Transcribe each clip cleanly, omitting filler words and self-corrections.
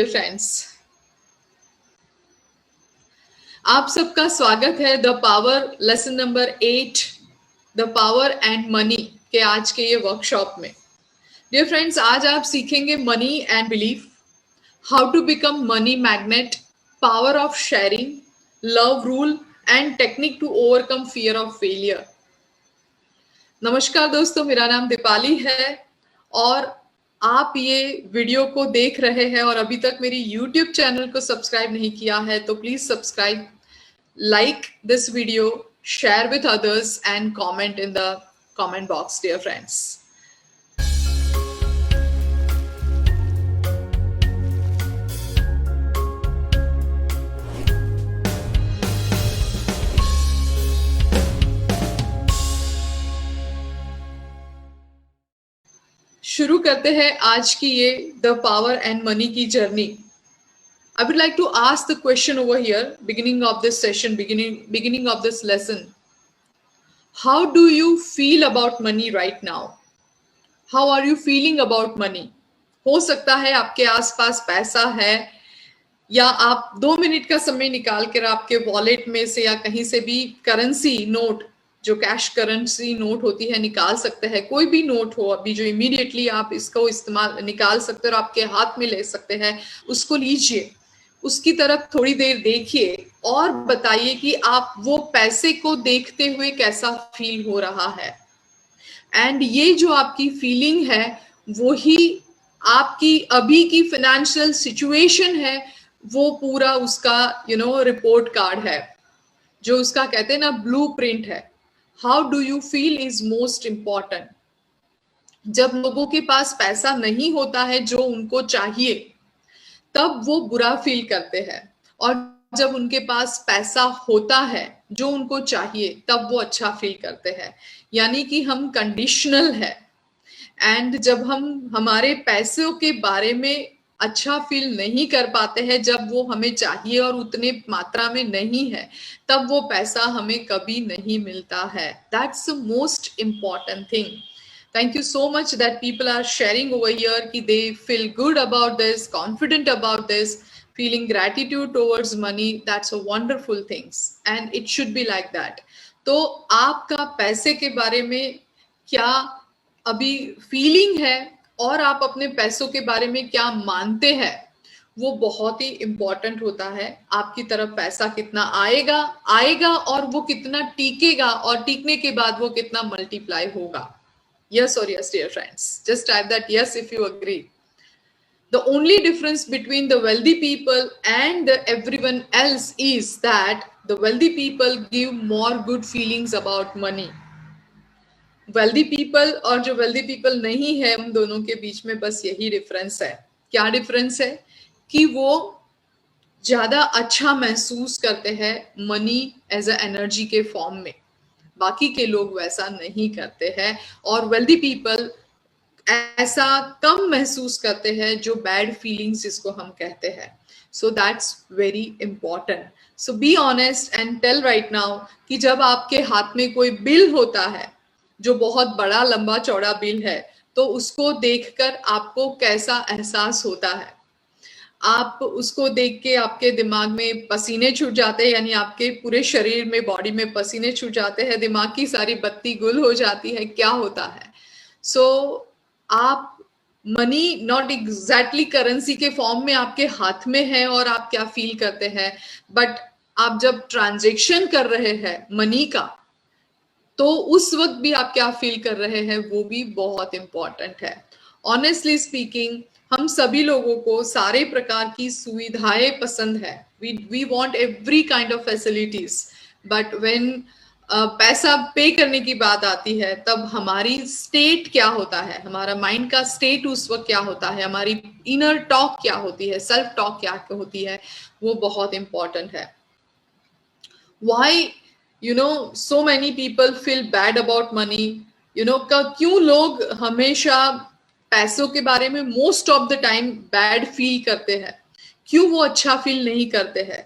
Friends, आप सबका स्वागत है the power lesson number 8 the power and money के आज के ये वर्कशॉप में। डियर फ्रेंड्स, आज आप सीखेंगे money and belief, how to become money magnet, power of sharing, love rule and technique to overcome fear of failure. नमस्कार दोस्तों, मेरा नाम दीपाली है और आप ये वीडियो को देख रहे हैं और अभी तक मेरी YouTube चैनल को सब्सक्राइब नहीं किया है तो please subscribe, like this video, share with others and comment in the comment box dear friends. शुरू करते हैं आज की ये द पावर एंड मनी की journey. I would like to ask the question over here, beginning of this session, beginning of this lesson. How do you feel about money right now? How are you feeling about money? हो सकता है आपके आसपास पैसा है या आप 2 minute का समय निकाल कर आपके वॉलेट में से या कहीं से भी करेंसी नोट, जो कैश करेंसी नोट होती है, निकाल सकते हैं। कोई भी नोट हो अभी जो इमीडिएटली आप इसको इस्तेमाल निकाल सकते हैं और आपके हाथ में ले सकते हैं, उसको लीजिए, उसकी तरफ थोड़ी देर देखिए और बताइए कि आप वो पैसे को देखते हुए कैसा फील हो रहा है। एंड ये जो आपकी फीलिंग है वो ही आपकी अभी की फाइनेंशियल सिचुएशन है, वो पूरा उसका रिपोर्ट कार्ड है, जो उसका कहते हैं ना ब्लूप्रिंट है। How do you feel is most important. जब लोगों के पास पैसा नहीं होता है जो उनको चाहिए, तब वो बुरा फील करते हैं, और जब उनके पास पैसा होता है जो उनको चाहिए, तब वो अच्छा फील करते हैं। यानी कि हम कंडीशनल है। एंड जब हम हमारे पैसों के बारे में अच्छा फील नहीं कर पाते हैं, जब वो हमें चाहिए और उतने मात्रा में नहीं है, तब वो पैसा हमें कभी नहीं मिलता है। That's the most important thing. Thank you so much that people are sharing over here कि they feel good about this, confident about this, feeling gratitude towards money. That's a wonderful things and it should be like that. तो आपका पैसे के बारे में क्या अभी feeling है और आप अपने पैसों के बारे में क्या मानते हैं, वो बहुत ही इम्पोर्टेंट होता है। आपकी तरफ पैसा कितना आएगा और वो कितना टिकेगा, और टिकने के बाद वो कितना मल्टीप्लाई होगा। Yes or yes, dear friends? Just type that yes if you agree. The only difference between the wealthy people and everyone else is that the wealthy people give more good feelings about money. Wealthy people और जो wealthy people नहीं है, उन दोनों के बीच में बस यही डिफरेंस है। क्या डिफरेंस है? कि वो ज्यादा अच्छा महसूस करते हैं मनी एज अ एनर्जी के फॉर्म में, बाकी के लोग वैसा नहीं करते हैं। और वेल्दी पीपल ऐसा कम महसूस करते हैं, जो बैड फीलिंग्स जिसको हम कहते हैं। So that's very important. So be honest and tell right now कि जब आपके हाथ में कोई बिल होता है जो बहुत बड़ा लंबा चौड़ा बिल है, तो उसको देखकर आपको कैसा एहसास होता है। आप उसको देख के आपके दिमाग में पसीने छूट जाते हैं, यानी आपके पूरे शरीर में, बॉडी में पसीने छूट जाते हैं, दिमाग की सारी बत्ती गुल हो जाती है। क्या होता है? सो आप मनी नॉट एग्जैक्टली करेंसी के फॉर्म में आपके हाथ में है और आप क्या फील करते हैं, बट आप जब ट्रांजेक्शन कर रहे हैं मनी का, तो उस वक्त भी आप क्या फील कर रहे हैं, वो भी बहुत इंपॉर्टेंट है। ऑनेस्टली स्पीकिंग, हम सभी लोगों को सारे प्रकार की सुविधाएं पसंद है। We want every kind of facilities, but when पैसा पे करने की बात आती है, तब हमारी स्टेट क्या होता है, हमारा माइंड का स्टेट उस वक्त क्या होता है, हमारी इनर टॉक क्या होती है, सेल्फ टॉक क्या होती है, वो बहुत इंपॉर्टेंट है। Why so many people feel bad about money? क्यों लोग हमेशा पैसों के बारे में most of the time bad feel करते हैं, क्यों वो अच्छा फील नहीं करते हैं?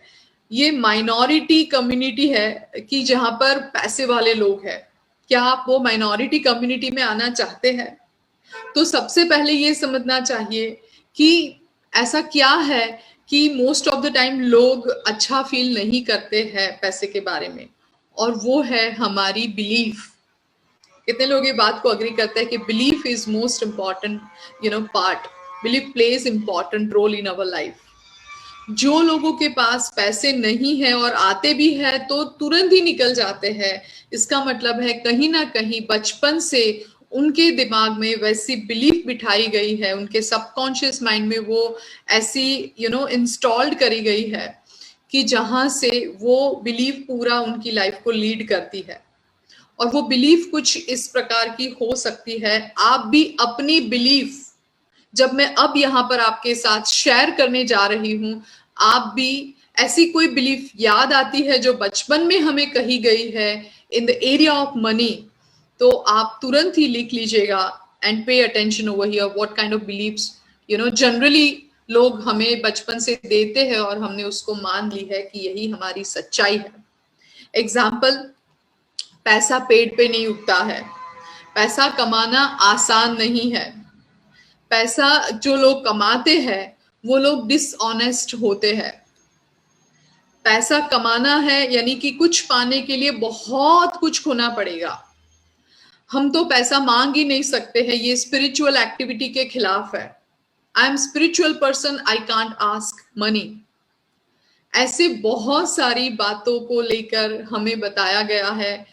ये माइनॉरिटी कम्युनिटी है कि जहां पर पैसे वाले लोग हैं। क्या आप वो माइनॉरिटी कम्युनिटी में आना चाहते हैं? तो सबसे पहले ये समझना चाहिए कि ऐसा क्या है कि मोस्ट ऑफ द टाइम लोग अच्छा फील नहीं करते हैं पैसे के बारे में, और वो है हमारी बिलीफ। कितने लोग ये बात को अग्री करते हैं कि belief is most important part, belief plays important role in our life. जो लोगों के पास पैसे नहीं है और आते भी है तो तुरंत ही निकल जाते हैं, इसका मतलब है कहीं ना कहीं बचपन से उनके दिमाग में वैसी बिलीफ बिठाई गई है, उनके सबकॉन्शियस माइंड में वो ऐसी इंस्टॉल्ड करी गई है कि जहां से वो बिलीफ पूरा उनकी लाइफ को लीड करती है। और वो बिलीफ कुछ इस प्रकार की हो सकती है, आप भी अपनी बिलीफ जब मैं अब यहाँ पर आपके साथ शेयर करने जा रही हूं, आप भी ऐसी कोई बिलीफ याद आती है जो बचपन में हमें कही गई है in the area of money, तो आप तुरंत ही लिख लीजिएगा and pay attention over here what kind of believes generally लोग हमें बचपन से देते हैं और हमने उसको मान ली है कि यही हमारी सच्चाई है। एग्जाम्पल, पैसा पेड़ पे नहीं उगता है, पैसा कमाना आसान नहीं है, पैसा जो लोग कमाते हैं वो लोग डिसऑनेस्ट होते हैं। पैसा कमाना है यानी कि कुछ पाने के लिए बहुत कुछ खोना पड़ेगा। हम तो पैसा मांग ही नहीं सकते हैं, ये स्पिरिचुअल एक्टिविटी के खिलाफ है। I am spiritual person, I can't ask money. ऐसे बहुत सारी बातों को लेकर हमें बताया गया है,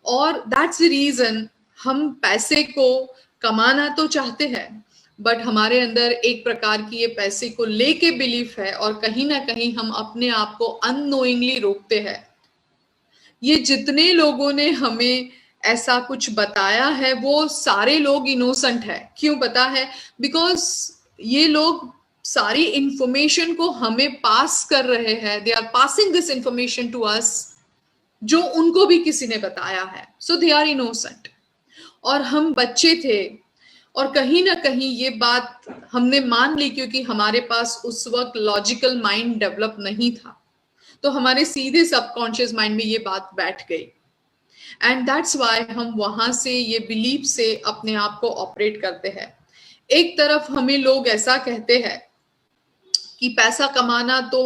और दैट्स द रीजन हम पैसे को कमाना तो चाहते हैं, बट हमारे अंदर एक प्रकार की ये पैसे को लेके बिलीफ है, और कहीं ना कहीं हम अपने आप को अननोइंगली रोकते हैं। ये जितने लोगों ने हमें ऐसा कुछ बताया है वो सारे लोग इनोसेंट है। क्यों पता है? बिकॉज ये लोग सारी इंफॉर्मेशन को हमें पास कर रहे हैं, they are passing this information to us, जो उनको भी किसी ने बताया है, सो दे आर इनोसेंट। और हम बच्चे थे और कहीं ना कहीं ये बात हमने मान ली, क्योंकि हमारे पास उस वक्त लॉजिकल माइंड डेवलप नहीं था, तो हमारे सीधे सबकॉन्शियस माइंड में ये बात बैठ गई, एंड दैट्स वाई हम वहां से ये बिलीफ से अपने आप को ऑपरेट करते हैं। एक तरफ हमें लोग ऐसा कहते हैं कि पैसा कमाना तो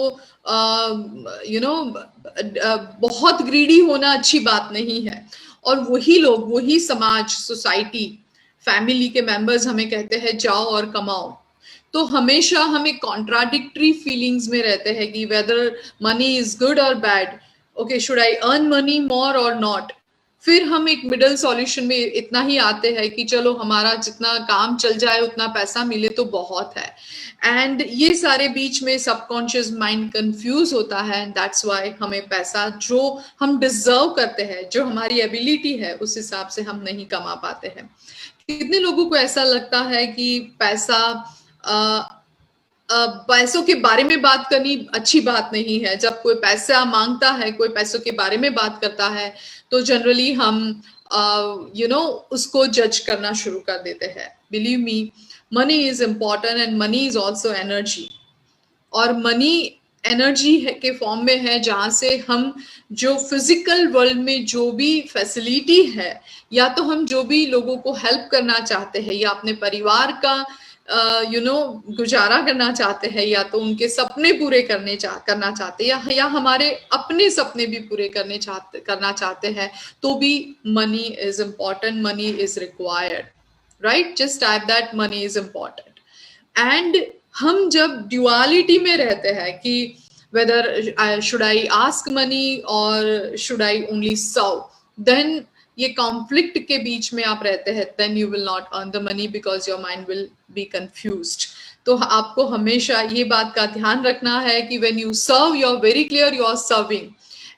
बहुत ग्रीडी होना अच्छी बात नहीं है, और वही लोग, वही समाज, सोसाइटी, फैमिली के मेंबर्स हमें कहते हैं जाओ और कमाओ। तो हमेशा हमें कॉन्ट्राडिक्टरी फीलिंग्स में रहते हैं कि वेदर मनी इज गुड और bad, okay should I earn money मोर और नॉट। फिर हम एक मिडल सॉल्यूशन में इतना ही आते हैं कि चलो हमारा जितना काम चल जाए उतना पैसा मिले तो बहुत है, एंड ये सारे बीच में सबकॉन्शियस माइंड कंफ्यूज होता है, एंड दैट्स व्हाई हमें पैसा जो हम डिजर्व करते हैं, जो हमारी एबिलिटी है, उस हिसाब से हम नहीं कमा पाते हैं। कितने लोगों को ऐसा लगता है कि पैसा पैसों के बारे में बात करनी अच्छी बात नहीं है। जब कोई पैसा मांगता है, कोई पैसों के बारे में बात करता है, तो जनरली हम उसको जज करना शुरू कर देते हैं। Believe me, money is important and money is also energy, और मनी एनर्जी के फॉर्म में है, जहां से हम जो फिजिकल वर्ल्ड में जो भी फैसिलिटी है, या तो हम जो भी लोगों को हेल्प करना चाहते हैं, या अपने परिवार का गुजारा करना चाहते हैं, या तो उनके सपने पूरे करना चाहते हैं, या हमारे अपने सपने भी पूरे करना चाहते हैं, तो भी money is important, money is required, right? Just type that money is important. And हम जब ड्युअलिटी में रहते हैं कि whether should I ask money और should I only serve, then ये कॉन्फ्लिक्ट के बीच में आप रहते हैं, then you will not earn the money because your mind will be confused. तो आपको हमेशा ये बात का ध्यान रखना है कि when you serve, you are very clear you are serving,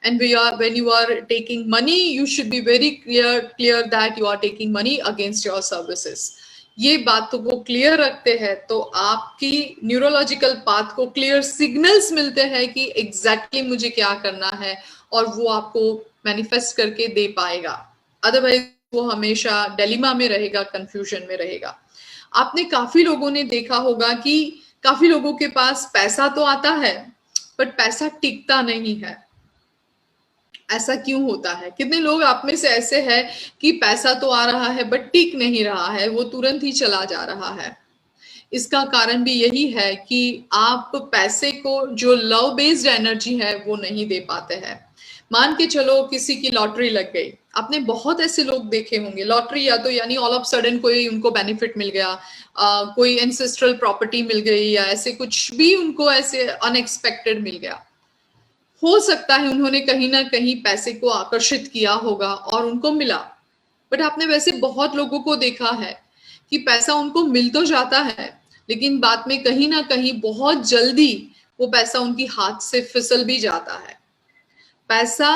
and when you are taking money, you should be very clear that you are taking money against your services. ये बातों को क्लियर रखते हैं तो आपकी न्यूरोलॉजिकल पाथ को clear signals मिलते हैं कि एग्जैक्टली मुझे क्या करना है, और वो आपको मैनिफेस्ट करके दे पाएगा। अदरवाइज वो हमेशा डिलेमा में रहेगा, कंफ्यूजन में रहेगा। आपने काफी लोगों ने देखा होगा कि काफी लोगों के पास पैसा तो आता है बट पैसा टिकता नहीं है। ऐसा क्यों होता है? कितने लोग आप में से ऐसे हैं कि पैसा तो आ रहा है बट टिक नहीं रहा है, वो तुरंत ही चला जा रहा है। इसका कारण भी यही है कि आप पैसे को, जो लव बेस्ड एनर्जी है, वो नहीं दे पाते हैं। मान के चलो किसी की लॉटरी लग गई, आपने बहुत ऐसे लोग देखे होंगे, लॉटरी या तो यानी ऑल ऑफ सडन कोई उनको बेनिफिट मिल गया, कोई एंसेस्ट्रल प्रॉपर्टी मिल गई, या ऐसे कुछ भी उनको ऐसे अनएक्सपेक्टेड मिल गया। हो सकता है उन्होंने कहीं ना कहीं पैसे को आकर्षित किया होगा और उनको मिला, बट आपने वैसे बहुत लोगों को देखा है कि पैसा उनको मिल तो जाता है, लेकिन बाद में कहीं ना कहीं बहुत जल्दी वो पैसा उनकी हाथ से फिसल भी जाता है। पैसा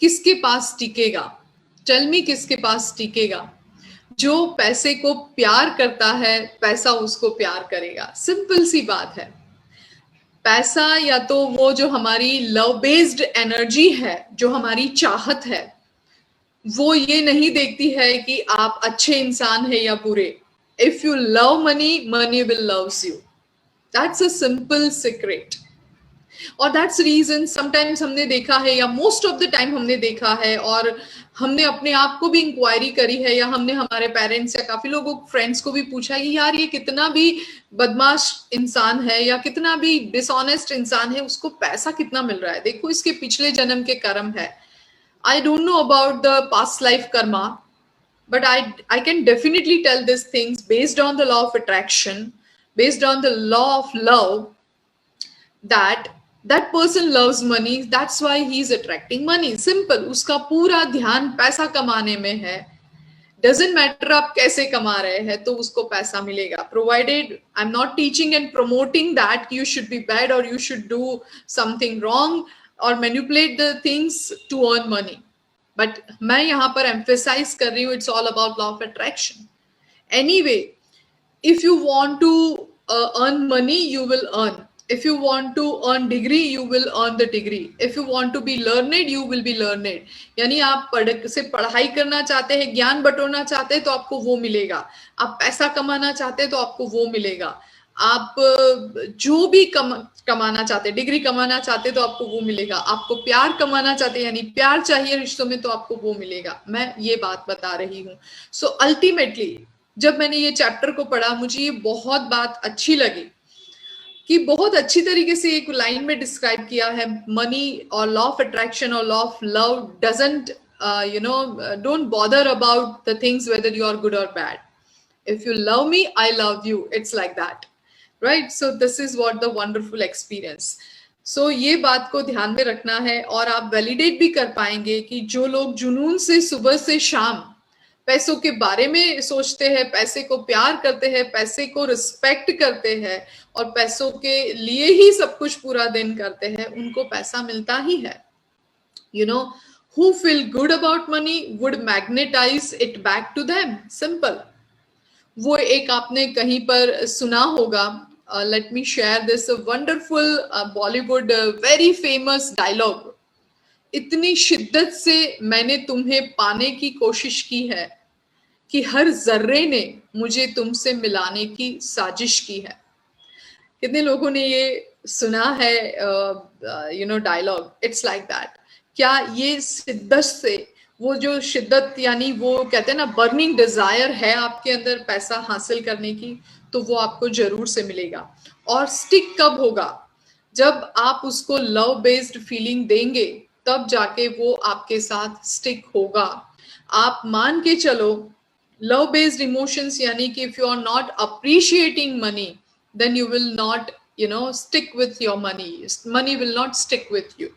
किसके पास टिकेगा? टेल मी, किसके पास टिकेगा? जो पैसे को प्यार करता है, पैसा उसको प्यार करेगा। सिंपल सी बात है। पैसा या तो वो जो हमारी लव बेस्ड एनर्जी है, जो हमारी चाहत है, वो ये नहीं देखती है कि आप अच्छे इंसान है या बुरे। If you love money, money will loves you. That's a simple secret. और दैट्स रीजन समटाइम्स हमने देखा है, या मोस्ट ऑफ द टाइम हमने देखा है, और हमने अपने आप को भी इंक्वायरी करी है, या हमने हमारे पेरेंट्स या काफी लोगों फ्रेंड्स को भी पूछा है कि यार ये कितना भी बदमाश इंसान है या कितना भी डिसऑनेस्ट इंसान है, उसको पैसा कितना मिल रहा है, देखो इसके पिछले जन्म के कर्म है। I don't know about the past life karma, but I can definitely tell these things based on the law of attraction, based on the law of love, that that person loves money, that's why he is attracting money. Simple. उसका पूरा ध्यान पैसा कमाने में है। Doesn't matter आप कैसे कमा रहे हैं, तो उसको पैसा मिलेगा। Provided I'm not teaching and promoting that you should be bad or you should do something wrong or manipulate the things to earn money. But मैं यहाँ पर emphasize कर रही हूँ, it's all about law of attraction. Anyway, if you want to earn money, you will earn. If you want to earn degree, you will earn the degree. If you want to be learned, you will be learned. यानी आप पढ़ाई करना चाहते हैं, ज्ञान बटोरना चाहते हैं, तो आपको वो मिलेगा। आप पैसा कमाना चाहते हैं तो आपको वो मिलेगा। आप जो भी कमाना चाहते हैं, डिग्री कमाना चाहते हैं तो आपको वो मिलेगा। आपको प्यार कमाना चाहते हैं, यानी प्यार चाहिए रिश्तों में, तो आपको वो मिलेगा। मैं ये बात बता रही हूँ। सो अल्टीमेटली जब मैंने ये चैप्टर को पढ़ा, मुझे ये बहुत बात अच्छी लगी कि बहुत अच्छी तरीके से एक लाइन में डिस्क्राइब किया है। मनी और लॉ ऑफ अट्रैक्शन और law of love doesn't don't bother about the things whether you are good और bad. If you love me, I love you, it's like that, right? So this is what the wonderful experience. So ये बात को ध्यान में रखना है, और आप वैलिडेट भी कर पाएंगे कि जो लोग जुनून से सुबह से शाम पैसों के बारे में सोचते हैं, पैसे को प्यार करते हैं, पैसे को रिस्पेक्ट करते हैं, और पैसों के लिए ही सब कुछ पूरा दिन करते हैं, उनको पैसा मिलता ही है। You know, who feel good about money would magnetize it back to them. Simple. वो एक आपने कहीं पर सुना होगा, let me share this wonderful Bollywood very famous dialogue. इतनी शिद्दत से मैंने तुम्हें पाने की कोशिश की है कि हर जर्रे ने मुझे तुमसे मिलाने की साजिश की है। कितने लोगों ने ये सुना है डायलॉग? It's like that. क्या ये शिद्दत से, वो जो शिद्दत यानी वो कहते हैं ना बर्निंग डिजायर है आपके अंदर पैसा हासिल करने की, तो वो आपको जरूर से मिलेगा। और स्टिक कब होगा? जब आप उसको लव बेस्ड फीलिंग देंगे, तब जाके वो आपके साथ स्टिक होगा। आप मान के चलो, लव बेस्ड इमोशंस यानी कि if you are not appreciating money, then you will not stick with your money will not stick with you.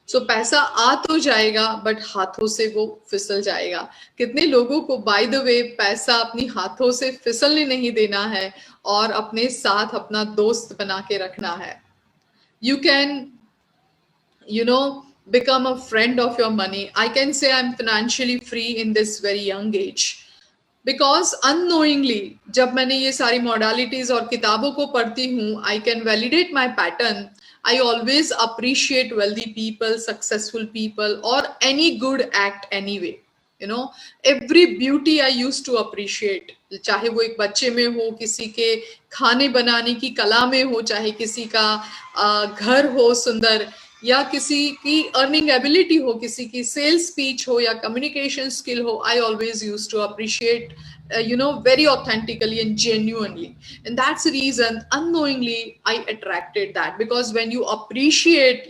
So पैसा आ तो जाएगा, बट हाथों से वो फिसल जाएगा। कितने लोगों को बाय द वे पैसा अपनी हाथों से फिसलने नहीं देना है, और अपने साथ अपना दोस्त बना के रखना है। You can become a friend of your money. I can say I'm financially free in this very young age, because unknowingly जब मैंने ये सारी मॉडलिटीज और किताबों को पढ़ती हूँ, I can validate my pattern. I always appreciate wealthy people, successful people, और any good act anyway. Every beauty I use to appreciate, चाहे वो एक बच्चे में हो, किसी के खाने बनाने की कला में हो, चाहे किसी का घर हो सुंदर, या किसी की अर्निंग एबिलिटी हो, किसी की सेल्स स्पीच हो या कम्युनिकेशन स्किल हो। I always use to appreciate very authentically and genuinely. And that's the reason unknowingly I attracted that, because when you appreciate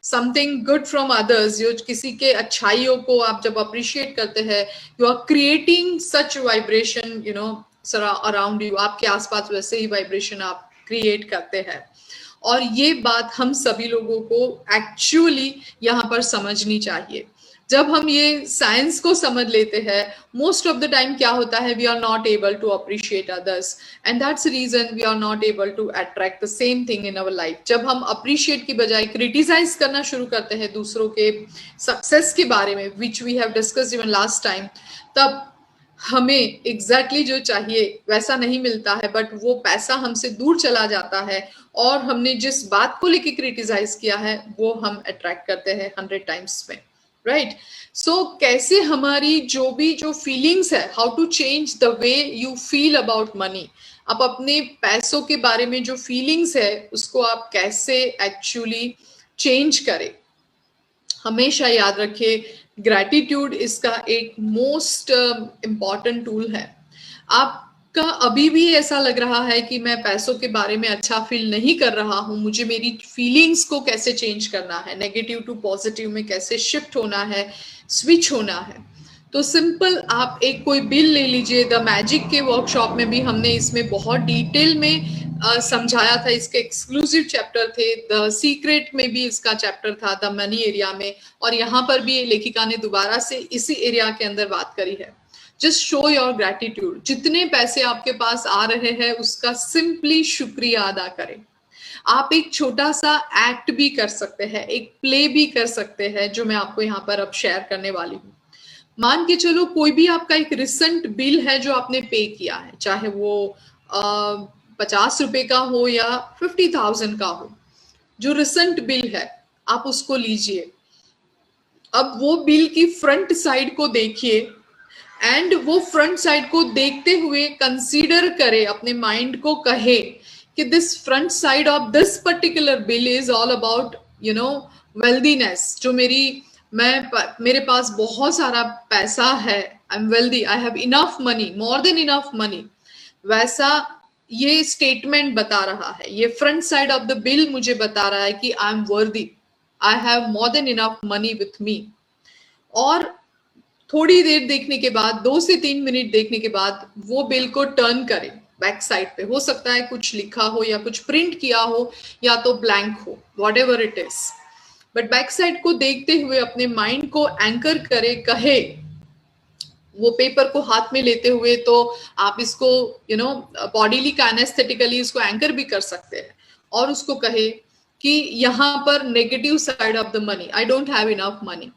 something good from others, जो किसी के अच्छाइयों को आप जब appreciate करते हैं, you are creating such vibration around you, आपके आसपास वैसे ही vibration आप create करते हैं. और ये बात हम सभी लोगों को एक्चुअली यहाँ पर समझनी चाहिए. जब हम ये साइंस को समझ लेते हैं, मोस्ट ऑफ द टाइम क्या होता है, we are not able to appreciate others, and that's reason we are not able to attract the same thing in our life. जब हम अप्रिशिएट की बजाय क्रिटिसाइज करना शुरू करते हैं दूसरों के सक्सेस के बारे में, which we have discussed even last time, तब हमें exactly जो चाहिए वैसा नहीं मिलता है, बट वो पैसा हमसे दूर चला जाता है, और हमने जिस बात को लेके क्रिटिसाइज किया है वो हम अट्रैक्ट करते हैं 100 टाइम्स में. राइट. सो कैसे हमारी जो फीलिंग्स है, how to change the way you feel about money, आप अपने पैसों के बारे में जो फीलिंग्स है उसको आप कैसे एक्चुअली चेंज करें. हमेशा याद रखिए, ग्रैटिट्यूड इसका एक मोस्ट इम्पॉर्टेंट टूल है. आपका अभी भी ऐसा लग रहा है कि मैं पैसों के बारे में अच्छा फील नहीं कर रहा हूं, मुझे मेरी फीलिंग्स को कैसे चेंज करना है, नेगेटिव टू पॉजिटिव में कैसे शिफ्ट होना है, स्विच होना है. तो सिंपल आप एक कोई बिल ले लीजिए. द मैजिक के वर्कशॉप में भी हमने इसमें बहुत डिटेल में समझाया था, इसके एक्सक्लूसिव चैप्टर थे. द सीक्रेट में भी इसका चैप्टर था, द मनी एरिया में, और यहाँ पर भी लेखिका ने दोबारा से इसी एरिया के अंदर बात करी है. Just show your gratitude. जितने पैसे आपके पास आ रहे हैं उसका सिंपली शुक्रिया अदा करें. आप एक छोटा सा एक्ट भी कर सकते हैं, एक प्ले भी कर सकते हैं, जो मैं आपको यहाँ पर अब शेयर करने वाली हूँ. मान के चलो कोई भी आपका एक रिसेंट बिल है जो आपने पे किया है, चाहे वो 50 रुपए का हो या 50,000 का हो, जो रिसेंट बिल है आप उसको लीजिए. अब वो बिल की फ्रंट साइड को देखिए, एंड वो फ्रंट साइड को देखते हुए कंसीडर करे, अपने माइंड को कहे कि this front side of this particular bill is all about वेल्दीनेस. जो मेरे पास बहुत सारा पैसा है, I am wealthy, I have enough money, more than enough money, वैसा ये स्टेटमेंट बता रहा है. ये front side of the bill मुझे बता रहा है कि I am worthy, I have more than enough money with me. और थोड़ी देर देखने के बाद, 2 से 3 मिनट देखने के बाद, वो बिल को टर्न करें बैक साइड पे. हो सकता है कुछ लिखा हो या कुछ प्रिंट किया हो या तो ब्लैंक हो, whatever it is, but back side को देखते हुए अपने माइंड को एंकर करे, कहे, वो पेपर को हाथ में लेते हुए. तो आप इसको बॉडीली काइनेस्थेटिकली इसको एंकर भी कर सकते हैं, और उसको कहे कि यहाँ पर negative side of the money, I don't have enough money.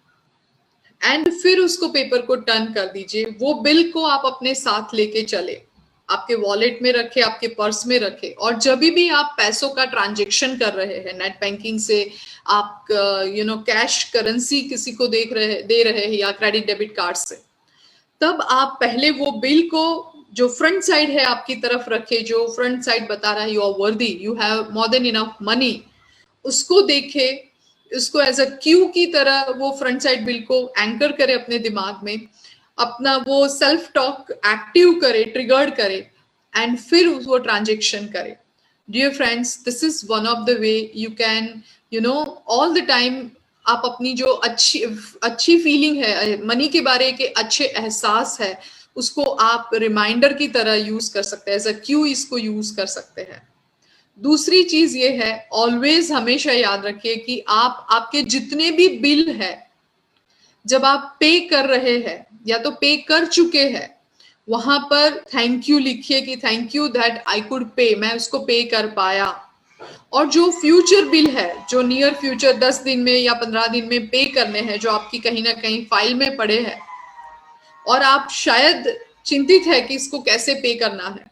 And फिर उसको पेपर को टर्न कर दीजिए. वो बिल को आप अपने साथ लेके चले, आपके वॉलेट में रखे, आपके पर्स में रखे, और जब भी आप पैसों का ट्रांजेक्शन कर रहे हैं नेट बैंकिंग से, आप कैश करेंसी किसी को दे रहे हैं या क्रेडिट डेबिट कार्ड से, तब आप पहले वो बिल को जो फ्रंट साइड है आपकी तरफ रखे, जो फ्रंट साइड बता रहा है you are worthy, you have more than enough money, उसको देखे, उसको एज अ क्यू की तरह वो फ्रंट साइड बिल को एंकर करे अपने दिमाग में, अपना वो सेल्फ टॉक एक्टिव करे, ट्रिगर्ड करे, एंड फिर वो ट्रांजेक्शन करे. Dear friends, this is one of the way you can all the time आप अपनी जो अच्छी फीलिंग है मनी के बारे के अच्छे एहसास है, उसको आप रिमाइंडर की तरह यूज कर सकते हैं, एज अ क्यू इसको यूज कर सकते हैं. दूसरी चीज ये है, ऑलवेज हमेशा याद रखिए कि आपके जितने भी बिल है, जब आप पे कर रहे हैं या तो पे कर चुके हैं, वहां पर थैंक यू लिखिए कि thank you that I could पे, मैं उसको पे कर पाया. और जो फ्यूचर बिल है, जो नियर फ्यूचर 10 दिन में या 15 दिन में पे करने हैं, जो आपकी कहीं ना कहीं फाइल में पड़े हैं, और आप शायद चिंतित है कि इसको कैसे पे करना है,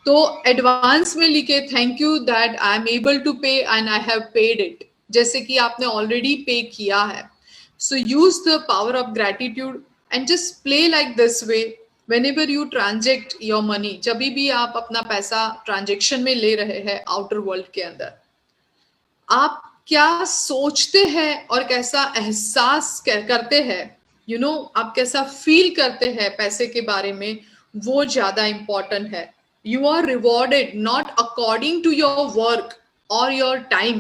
तो एडवांस में लिखे thank you that I am able to pay and I have paid it, जैसे कि आपने ऑलरेडी पे किया है. So use the power of gratitude and just play like this way whenever you transact your money. जब भी आप अपना पैसा ट्रांजेक्शन में ले रहे हैं आउटर वर्ल्ड के अंदर, आप क्या सोचते हैं और कैसा एहसास करते हैं, आप कैसा फील करते हैं पैसे के बारे में, वो ज्यादा इंपॉर्टेंट है. You are rewarded not according to your work और your time,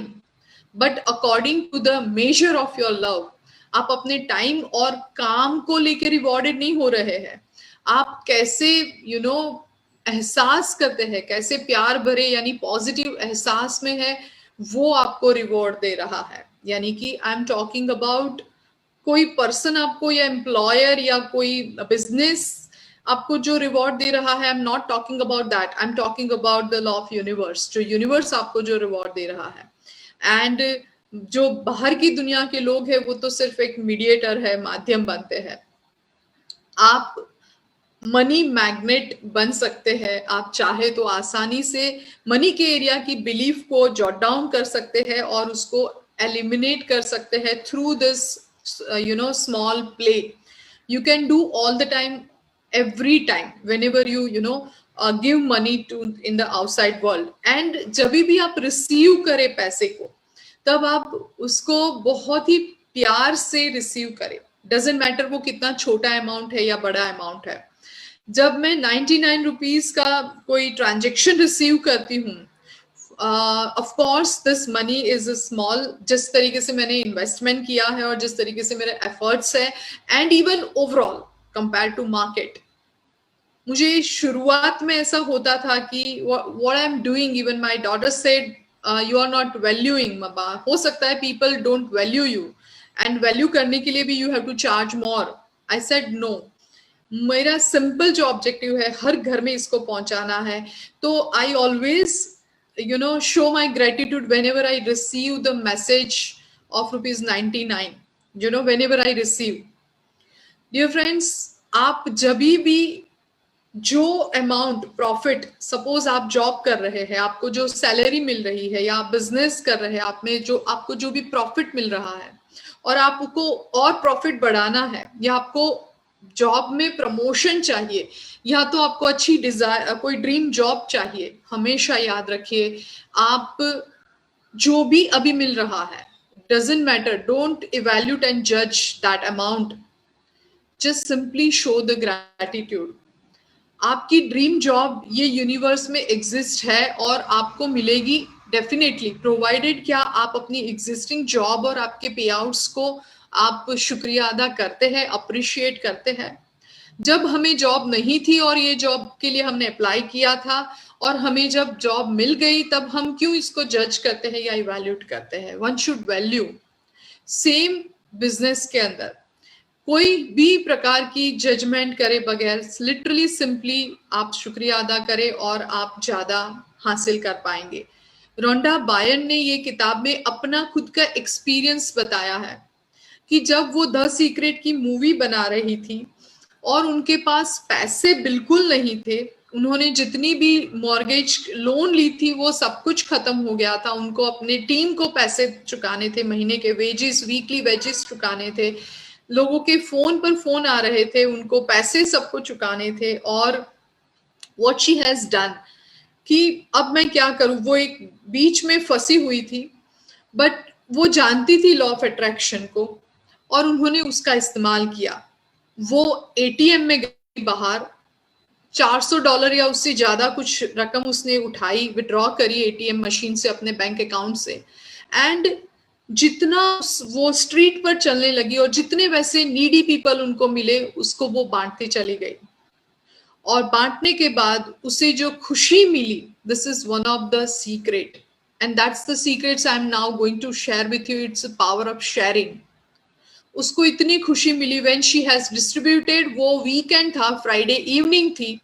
but according to the measure of your love. आप अपने टाइम और काम को लेकर रिवॉर्डेड नहीं हो रहे हैं. आप कैसे एहसास करते हैं, कैसे प्यार भरे यानी पॉजिटिव एहसास में है, वो आपको रिवॉर्ड दे रहा है. यानी कि आई एम टॉकिंग अबाउट कोई पर्सन आपको, या एम्प्लॉयर, या कोई बिजनेस आपको जो रिवॉर्ड दे रहा है. I am not talking about that, I am talking about the law of universe. जो यूनिवर्स आपको जो रिवॉर्ड दे रहा है. एंड जो बाहर की दुनिया के लोग हैं वो तो सिर्फ एक मीडिएटर है, माध्यम बनते हैं. आप मनी मैग्नेट बन सकते हैं. आप चाहे तो आसानी से मनी के एरिया की बिलीफ को जॉट डाउन कर सकते हैं और उसको एलिमिनेट कर सकते हैं through this small play. You can do all the time, every time, whenever you give money to in the outside world. And जब भी आप रिसीव करें पैसे को, तब आप उसको बहुत ही प्यार से रिसीव करें. डजेंट मैटर वो कितना छोटा अमाउंट है या बड़ा अमाउंट है. जब मैं 99 रुपीज का कोई ट्रांजेक्शन रिसीव करती हूँ, of course this money is small. जिस तरीके से मैंने इन्वेस्टमेंट किया है और जिस तरीके से मेरे एफर्ट्स है, and even overall compare to market, मुझे शुरुआत में ऐसा होता था कि what I am doing. Even my daughter said you are not valuing. हो सकता है people don't value you, and value करने के लिए भी you have to charge more. I said no. मेरा सिंपल जो ऑब्जेक्टिव है, हर घर में इसको पहुंचाना है. तो I always show my gratitude whenever I receive the message of rupees 99, whenever I receive. Dear friends, आप जब भी जो अमाउंट प्रॉफिट, सपोज आप जॉब कर रहे हैं, आपको जो सैलरी मिल रही है, या आप बिजनेस कर रहे हैं, आप में जो आपको जो भी प्रॉफिट मिल रहा है, और आपको और प्रॉफिट बढ़ाना है, या आपको जॉब में प्रमोशन चाहिए, या तो आपको अच्छी डिजायर कोई ड्रीम जॉब चाहिए, हमेशा याद रखिए आप जो भी अभी मिल रहा है, doesn't matter, don't evaluate and जज that amount, just simply show the gratitude. आपकी ड्रीम जॉब ये यूनिवर्स में एग्जिस्ट है और आपको मिलेगी डेफिनेटली, प्रोवाइडेड क्या आप अपनी एग्जिस्टिंग जॉब और आपके पे आउट्स को आप शुक्रिया अदा करते हैं, अप्रिशिएट करते हैं. जब हमें जॉब नहीं थी और ये जॉब के लिए हमने अप्लाई किया था, और हमें जब जॉब मिल गई, तब हम क्यों इसको जज करते हैं या इवैल्यूएट करते हैं. One should value. Same business के अंदर कोई भी प्रकार की जजमेंट करे बगैर, लिटरली सिंपली आप शुक्रिया अदा करें और आप ज्यादा हासिल कर पाएंगे. रोंडा बायर्न ने ये किताब में अपना खुद का एक्सपीरियंस बताया है कि जब वो द सीक्रेट की मूवी बना रही थी और उनके पास पैसे बिल्कुल नहीं थे, उन्होंने जितनी भी मॉर्गेज लोन ली थी वो सब कुछ खत्म हो गया था. उनको अपने टीम को पैसे चुकाने थे, महीने के वेजेस, वीकली वेजेस चुकाने थे, लोगों के फोन पर फोन आ रहे थे, उनको पैसे सबको चुकाने थे. और व्हाट शी हैज डन कि अब मैं क्या करूं. वो एक बीच में फंसी हुई थी, बट वो जानती थी लॉ ऑफ अट्रैक्शन को, और उन्होंने उसका इस्तेमाल किया. वो एटीएम में गई बाहर, $400 या उससे ज्यादा कुछ रकम उसने उठाई, विड्रॉ करी एटीएम मशीन से अपने बैंक अकाउंट से, एंड जितना वो स्ट्रीट पर चलने लगी और जितने वैसे नीडी पीपल उनको मिले, उसको वो बांटती चली गई. और बांटने के बाद उसे जो खुशी मिली, this is one of the secret, and that's the secrets I am now going to share with you. It's the power of sharing. उसको इतनी खुशी मिली व्हेन शी हैज डिस्ट्रीब्यूटेड. वो वीकेंड था, फ्राइडे इवनिंग थी,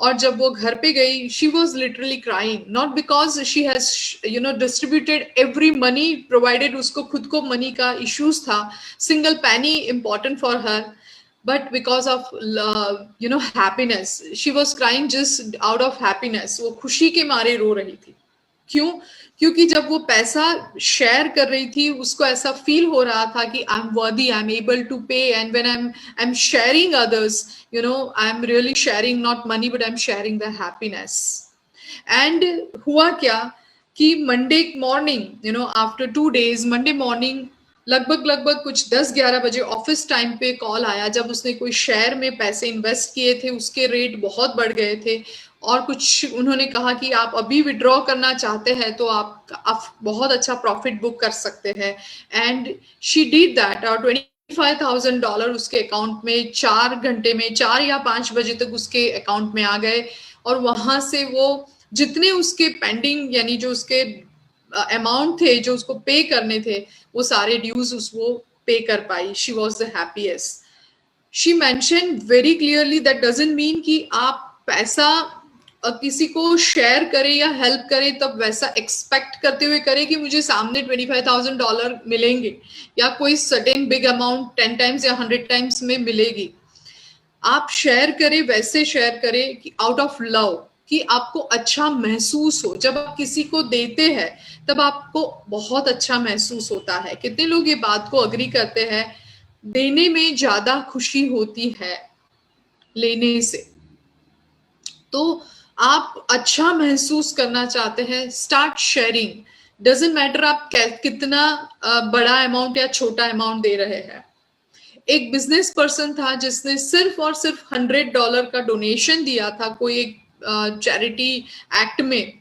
और जब वो घर पे गई, she was literally crying, not because she has distributed every money, provided उसको खुद को मनी का इश्यूज था, single penny important for her, but because of happiness she was crying, just out of happiness. वो खुशी के मारे रो रही थी. क्यों? क्योंकि जब वो पैसा शेयर कर रही थी, उसको ऐसा फील हो रहा था कि I am worthy, I am able to pay, and when I am sharing others, I am really sharing not money, but I am sharing the happiness. And हुआ क्या कि Monday morning, after 2 days, Monday morning लगभग कुछ 10-11 बजे office time पे call आया, जब उसने कोई शेयर में पैसे इन्वेस्ट किए थे, उसके रेट बहुत बढ़ गए थे और कुछ उन्होंने कहा कि आप अभी विड्रॉ करना चाहते हैं तो आप बहुत अच्छा प्रॉफिट बुक कर सकते हैं। एंड शी डिड दैट और $25,000 उसके अकाउंट में 4 घंटे में, 4 या 5 बजे तक उसके अकाउंट में आ गए। और वहां से वो जितने उसके पेंडिंग यानी जो उसके अमाउंट थे जो उसको पे करने थे, वो सारे ड्यूज उसको पे कर पाई। She was the happiest. She mention very clearly that doesn't mean कि आप पैसा किसी को शेयर करे या हेल्प करे तब वैसा एक्सपेक्ट करते हुए करे कि मुझे सामने $25,000 मिलेंगे या कोई सर्टेन बिग अमाउंट 10 टाइम्स या 100 टाइम्स में मिलेगी। आप शेयर करें, वैसे शेयर करें कि आउट ऑफ लव, कि आपको अच्छा महसूस हो। जब आप किसी को देते हैं तब आपको बहुत अच्छा महसूस होता है। कितने लोग ये बात को अग्री करते हैं? देने में ज्यादा खुशी होती है लेने से। तो आप अच्छा महसूस करना चाहते हैं, स्टार्ट शेयरिंग। डजेंट मैटर आप कितना बड़ा अमाउंट या छोटा अमाउंट दे रहे हैं। एक बिजनेस पर्सन था जिसने सिर्फ और सिर्फ $100 का डोनेशन दिया था कोई एक चैरिटी एक्ट में,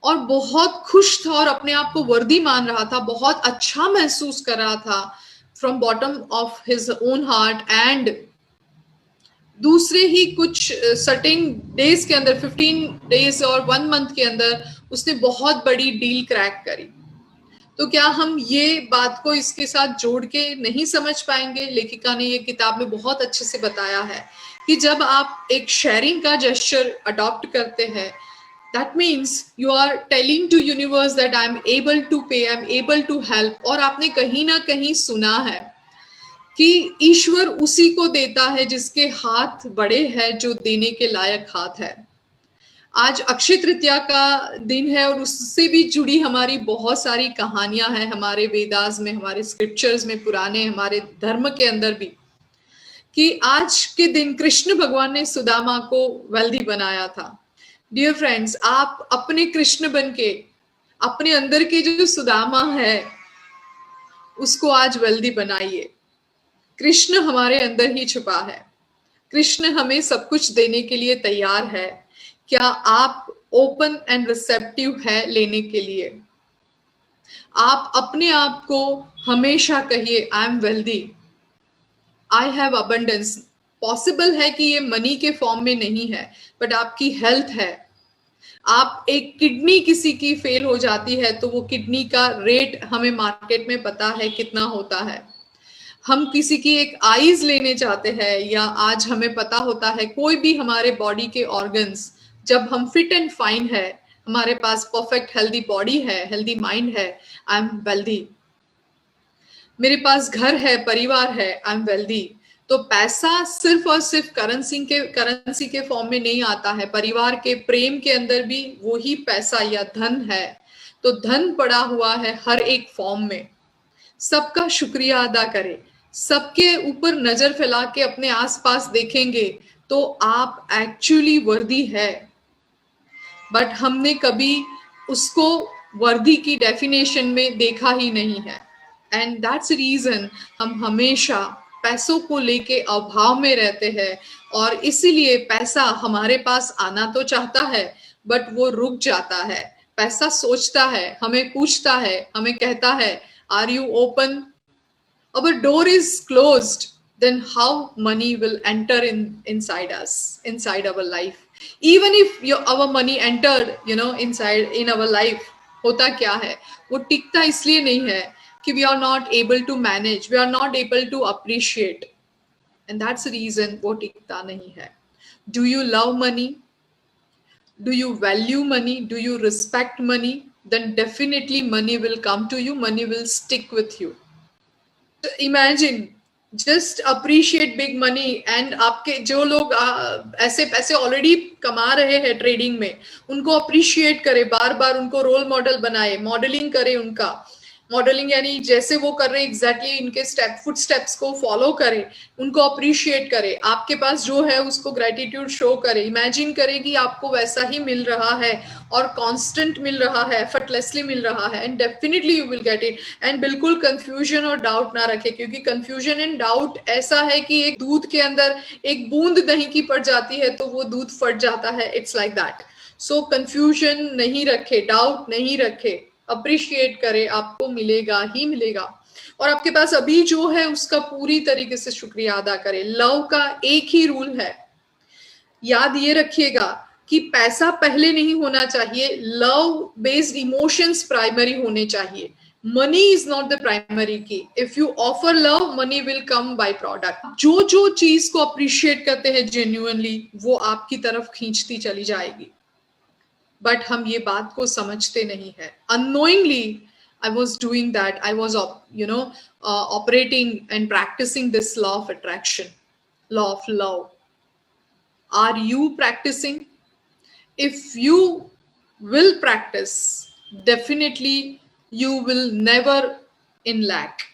और बहुत खुश था और अपने आप को वर्दी मान रहा था, बहुत अच्छा महसूस कर रहा था from bottom of his own heart. And दूसरे ही कुछ सर्टेन डेज के अंदर, 15 डेज और 1 मंथ के अंदर उसने बहुत बड़ी डील क्रैक करी। तो क्या हम ये बात को इसके साथ जोड़ के नहीं समझ पाएंगे? लेखिका ने ये किताब में बहुत अच्छे से बताया है कि जब आप एक शेयरिंग का जेस्चर अडॉप्ट करते हैं, that means you are telling to universe that I am able to pay, I am able to help. और आपने कहीं ना कहीं सुना है कि ईश्वर उसी को देता है जिसके हाथ बड़े हैं, जो देने के लायक हाथ है। आज अक्षय तृतीया का दिन है और उससे भी जुड़ी हमारी बहुत सारी कहानियां हैं हमारे वेदास में, हमारे स्क्रिप्चर्स में, पुराने हमारे धर्म के अंदर भी, कि आज के दिन कृष्ण भगवान ने सुदामा को वेल्दी बनाया था। डियर फ्रेंड्स, आप अपने कृष्ण बन के अपने अंदर के जो सुदामा है उसको आज वेल्दी बनाइए। कृष्ण हमारे अंदर ही छुपा है। कृष्ण हमें सब कुछ देने के लिए तैयार है। क्या आप ओपन एंड रिसेप्टिव है लेने के लिए? आप अपने आप को हमेशा कहिए I am wealthy, I have abundance. Possible है कि ये मनी के फॉर्म में नहीं है, बट आपकी हेल्थ है। आप एक किडनी किसी की फेल हो जाती है तो वो किडनी का रेट हमें मार्केट में पता है कितना होता है। हम किसी की एक आईज लेने चाहते हैं, या आज हमें पता होता है कोई भी हमारे बॉडी के ऑर्गन्स, जब हम फिट एंड फाइन है, हमारे पास परफेक्ट हेल्दी बॉडी है, हेल्दी माइंड है, आई एम वेल्दी। मेरे पास घर है, परिवार है, आई एम वेल्दी। तो पैसा सिर्फ और सिर्फ करेंसी के फॉर्म में नहीं आता है। परिवार के प्रेम के अंदर भी वही पैसा या धन है। तो धन पड़ा हुआ है हर एक फॉर्म में। सबका शुक्रिया अदा करें। सबके ऊपर नजर फैला के अपने आसपास देखेंगे तो आप एक्चुअली वर्दी है, बट हमने कभी उसको वर्दी की डेफिनेशन में देखा ही नहीं है। एंड दैट्स रीजन हम हमेशा पैसों को लेके अभाव में रहते हैं, और इसीलिए पैसा हमारे पास आना तो चाहता है बट वो रुक जाता है। पैसा सोचता है, हमें पूछता है, हमें कहता है are you open? our door is closed, then how money will enter inside us, inside our life? Even if our money entered inside in our life, होता क्या है, वो टिकता इसलिए नहीं है कि we are not able to manage, we are not able to appreciate, and that's the reason वो टिकता नहीं है। Do you love money? Do you value money? Do you respect money? Then definitely money will come to you, money will stick with you. Imagine, just appreciate big money. And आपके जो लोग ऐसे पैसे already कमा रहे हैं trading में, उनको अप्रिशिएट करें, बार बार उनको रोल मॉडल बनाए, मॉडलिंग करें उनका। मॉडलिंग यानी जैसे वो कर रहे हैं एग्जैक्टली इनके फुट स्टेप्स को फॉलो करें, उनको अप्रिशिएट करें, आपके पास जो है उसको ग्रेटिट्यूड शो करें, इमेजिन करें कि आपको वैसा ही मिल रहा है और कांस्टेंट मिल रहा है, एफर्टलेसली मिल रहा है, and definitely you will get it. And बिल्कुल कंफ्यूजन और डाउट ना रखें, क्योंकि कंफ्यूजन एंड डाउट ऐसा है कि एक दूध के अंदर एक बूंद दही की पड़ जाती है तो वो दूध फट जाता है, it's like that. So confusion नहीं रखे, डाउट नहीं रखे, अप्रिशिएट करें, आपको मिलेगा ही मिलेगा। और आपके पास अभी जो है उसका पूरी तरीके से शुक्रिया अदा करें। लव का एक ही रूल है, याद ये रखिएगा कि पैसा पहले नहीं होना चाहिए, लव बेस्ड इमोशंस प्राइमरी होने चाहिए। Money is not the primary key. If you offer love, money will come byproduct. जो जो चीज को अप्रिशिएट करते हैं जेन्युइनली, वो आपकी तरफ खींचती चली जाएगी। बट हम ये बात को समझते नहीं है। Unknowingly I was doing that. I was, operating and practicing this law of attraction, law of love. Are you practicing? If you will practice, definitely you will never in lack.